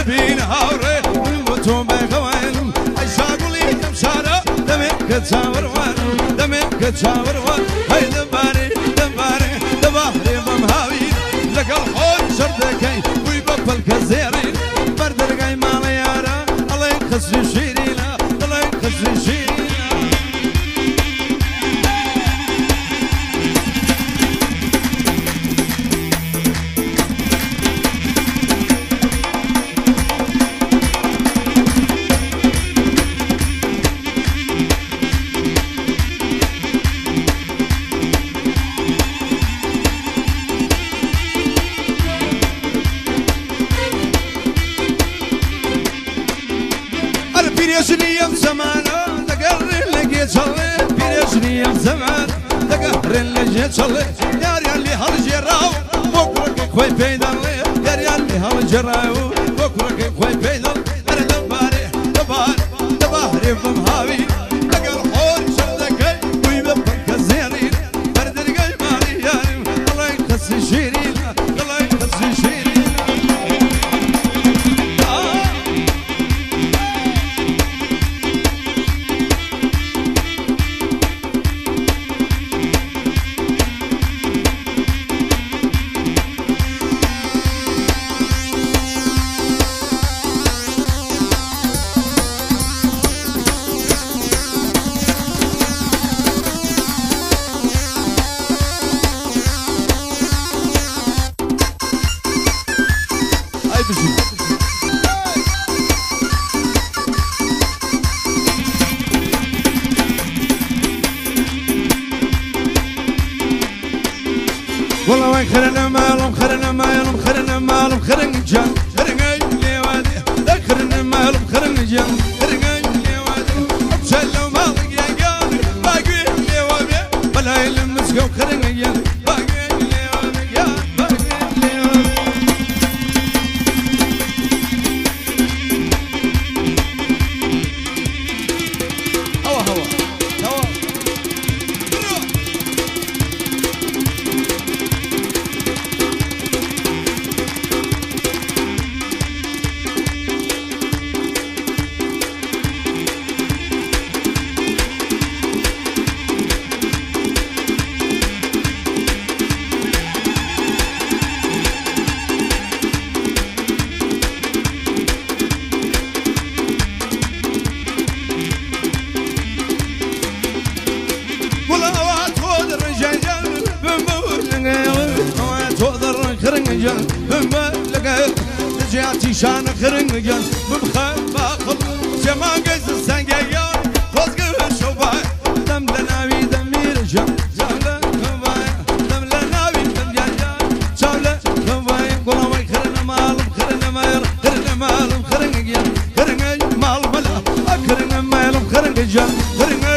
بين هاوري الموتو بغوان عشاقولي يمشارة دمك تشاور وان دمك تشاور وان هاي دباري دباري دباري بمهاوي لقى الحوت شردكي ويبقى الكزيرين برد رقاي ماليارا الله يخسر شيرينا الله يخسر شيرينا بيرجني زمان دقر لقيت صلي بيرجني زمان دقر لقيت صلي يا ريال لي هالجراو بكرك خوي بيدل يا ريال لي هالجراو بكرك خوي بيدل انا دباري دباري دباري بمهاوي دقر حول شردكي ويبقى الزيرين برد رقاي مالي ياري الله يخسي شيرين الله يخسي شيرين والله وين خرنا مالهم خرنا مالهم خرنا مالهم خرنا جان خرنا لي وادي خرنا مالهم خرنا جان خرنا لي وادي بشلوا مالك يا جان باقي لي وادي ولا يلمسكوا خرنا جان باقي لي وادي يا باقي لي وادي هوا هوا هوا خرنجان بما لقى رجعتي شان خرنجان بمخال باخذ جمال قيس السنجيان خذ شوفاي دم لناوي دمير جان جالا كفاي دم لناوي دم جان جالا كفاي قولوا ما خرنا مالهم خرنا مال خرنا مالهم خرنجان خرنج مال ملا خرنا مالهم خرنجان خرنج